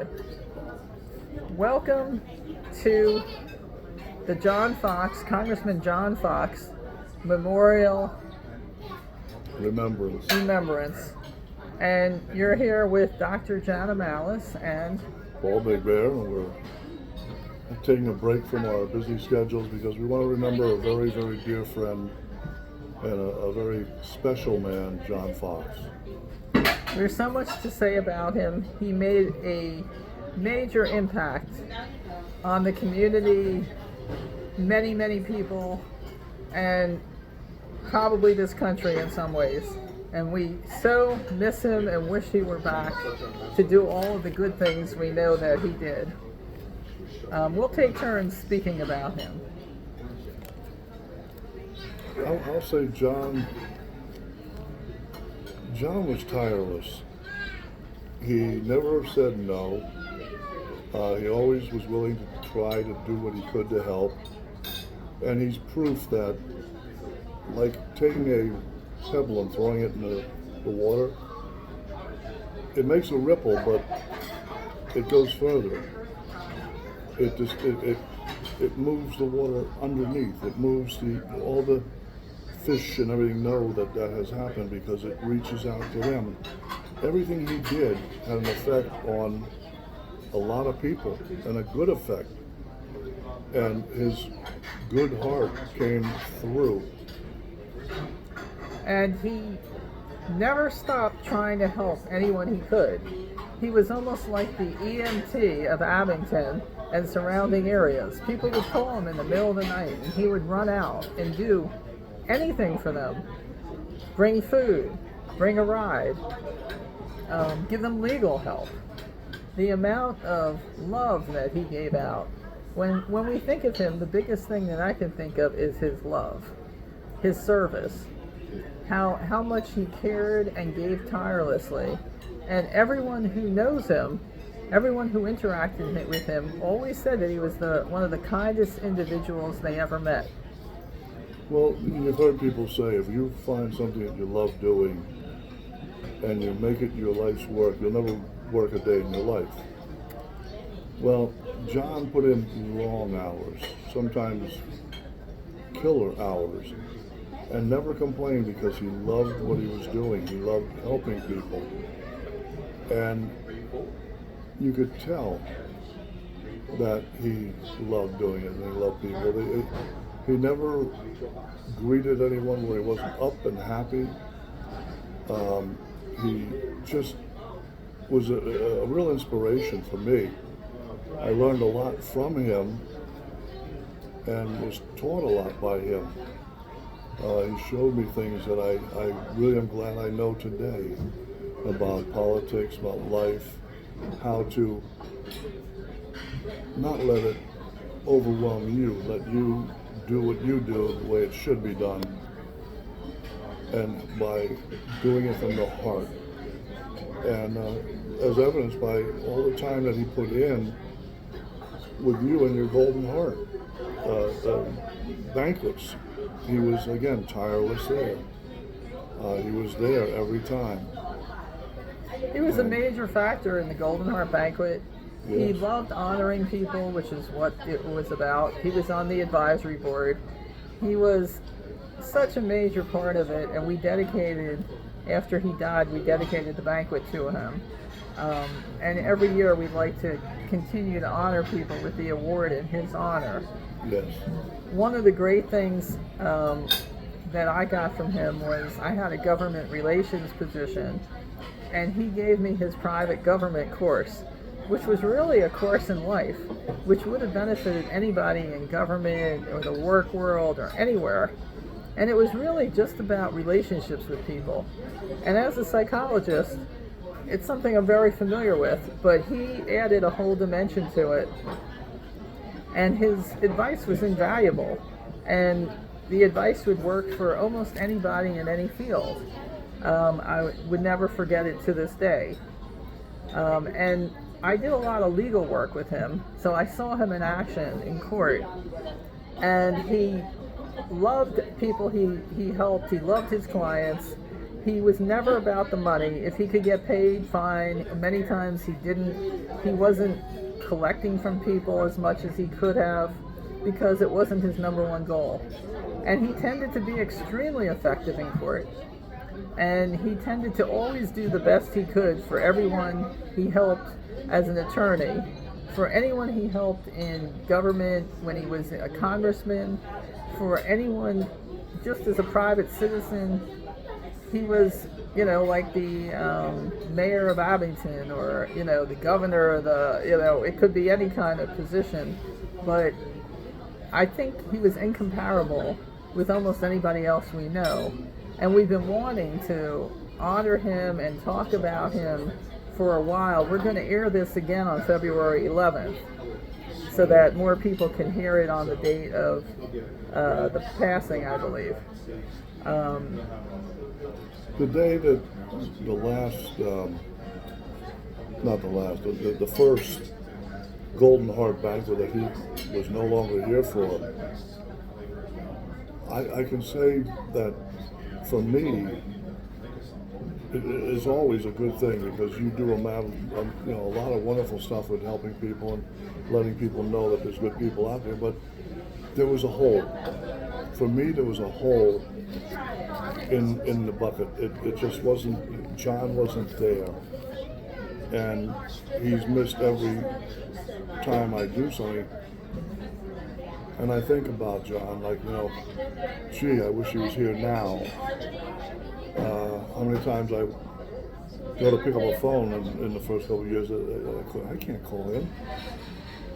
God. Welcome to the Congressman John Fox Memorial Remembrance. And you're here with Dr. Jana and Paul Big Bear, and we're taking a break from our busy schedules because we want to remember a very, very dear friend and a very special man, John Fox. There's so much to say about him. He made a major impact on the community, many, many people, and probably this country in some ways. And we so miss him and wish he were back to do all of the good things we know that he did. We'll take turns speaking about him. I'll say John was tireless. He never said no. He always was willing to try to do what he could to help. And he's proof that, like taking a pebble and throwing it in the water, it makes a ripple, but it goes further. It moves the water underneath. It moves all the fish and everything know that has happened because it reaches out to them. Everything he did had an effect on a lot of people, and a good effect. And his good heart came through. And he never stopped trying to help anyone he could. He was almost like the EMT of Abington and surrounding areas. People would call him in the middle of the night, and he would run out and do anything for them. Bring food, bring a ride, give them legal help. The amount of love that he gave out. When we think of him, the biggest thing that I can think of is his love, his service, how much he cared and gave tirelessly. And everyone who knows him, everyone who interacted with him, always said that he was one of the kindest individuals they ever met. Well, you've heard people say, if you find something that you love doing and you make it your life's work, you'll never work a day in your life. Well, John put in long hours, sometimes killer hours, and never complained because he loved what he was doing. He loved helping people. And you could tell that he loved doing it and he loved people. He never greeted anyone where he wasn't up and happy. He just was a real inspiration for me. I learned a lot from him and was taught a lot by him. He showed me things that I really am glad I know today about politics, about life, how to not let it overwhelm you, let you do what you do the way it should be done, and by doing it from the heart. And as evidenced by all the time that he put in with you and your golden heart. Banquets, he was, again, tireless there. He was there every time. He was a major factor in the Golden Heart Banquet. Yes. He loved honoring people, which is what it was about. He was on the advisory board. He was such a major part of it, and after he died, we dedicated the banquet to him. And every year we'd like to continue to honor people with the award in his honor. Yes. One of the great things that I got from him was I had a government relations position, and he gave me his private government course, which was really a course in life, which would have benefited anybody in government or the work world or anywhere. And it was really just about relationships with people. And as a psychologist, it's something I'm very familiar with, but he added a whole dimension to it. And his advice was invaluable. And the advice would work for almost anybody in any field. I would never forget it to this day. And I did a lot of legal work with him, so I saw him in action in court. And he loved people he helped, he loved his clients, he was never about the money. If he could get paid, fine. Many times he didn't. He wasn't collecting from people as much as he could have because it wasn't his number one goal. And he tended to be extremely effective in court. And he tended to always do the best he could for everyone he helped as an attorney, for anyone he helped in government when he was a congressman, for anyone just as a private citizen. He was, like the mayor of Abington, or, the governor of the, it could be any kind of position. But I think he was incomparable with almost anybody else we know. And we've been wanting to honor him and talk about him for a while. We're going to air this again on February 11th so that more people can hear it on the date of the passing, I believe. The day that the last, the first Golden Heart banquet that he was no longer here for, I can say that for me, it is always a good thing because you do a lot of wonderful stuff with helping people and letting people know that there's good people out there. But there was a hole. For me, there was a hole in the bucket. It just wasn't. John wasn't there, and he's missed every time I do something. And I think about John, like, gee, I wish he was here now. How many times I go to pick up a phone in the first couple of years, I can't call him.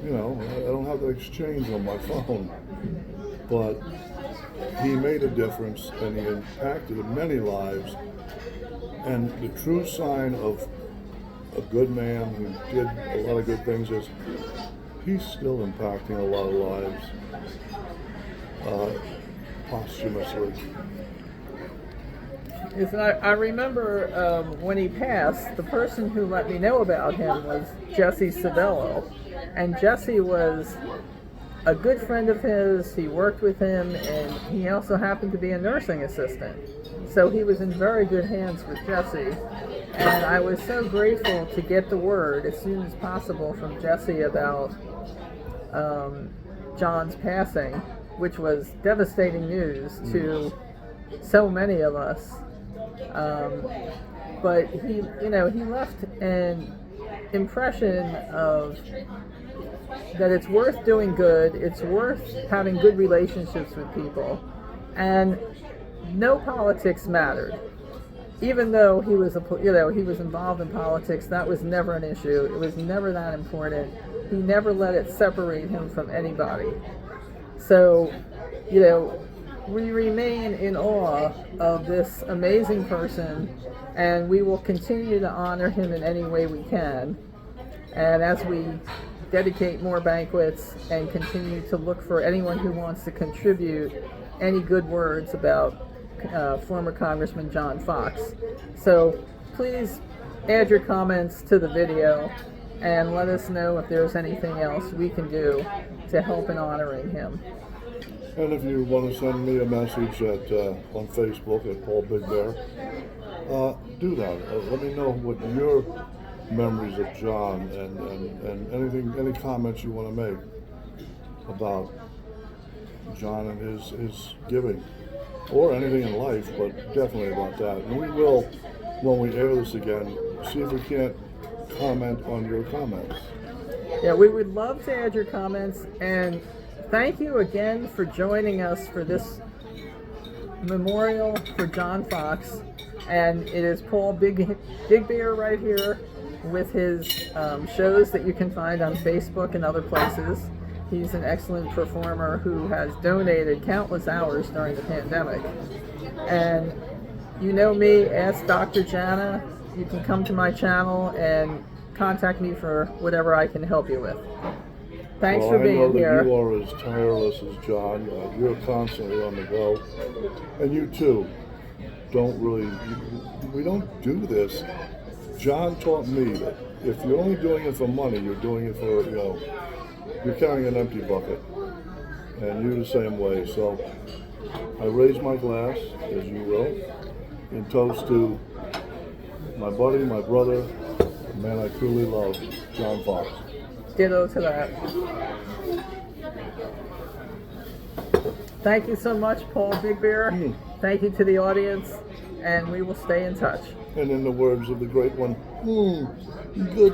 I don't have the exchange on my phone. But he made a difference, and he impacted many lives. And the true sign of a good man who did a lot of good things is he's still impacting a lot of lives posthumously. Yes, and I remember when he passed, the person who let me know about him was Jesse Sabello. And Jesse was a good friend of his. He worked with him, and he also happened to be a nursing assistant. So he was in very good hands with Jesse. And I was so grateful to get the word as soon as possible from Jesse about John's passing, which was devastating news to so many of us. But he left an impression of that it's worth doing good, it's worth having good relationships with people, and no politics mattered. Even though he was he was involved in politics, that was never an issue. It was never that important. He never let it separate him from anybody. So, we remain in awe of this amazing person, and we will continue to honor him in any way we can. And as we dedicate more banquets and continue to look for anyone who wants to contribute any good words about former Congressman John Fox. So please add your comments to the video and let us know if there's anything else we can do to help in honoring him. And if you want to send me a message on Facebook at Paul Big Bear, do that. Let me know what your memories of John and any comments you want to make about John and his giving, or anything in life, but definitely about that. And we will, when we air this again, see if we can't comment on your comments. Yeah, we would love to add your comments, and thank you again for joining us for this memorial for John Fox. And it is Paul Big Bear right here with his shows that you can find on Facebook and other places. He's an excellent performer who has donated countless hours during the pandemic. And you know me, ask Dr. Jana. You can come to my channel and contact me for whatever I can help you with. Thanks for being here. I know that you are as tireless as John. You're constantly on the go. And you too. We don't do this. John taught me that if you're only doing it for money, you're doing it for, you're carrying an empty bucket. And you're the same way. So I raise my glass, as you will, in toast to my buddy, my brother, the man I truly love, John Fox. Ditto to that. Thank you so much, Paul Big Bear. Thank you to the audience, and we will stay in touch. And in the words of the great one, good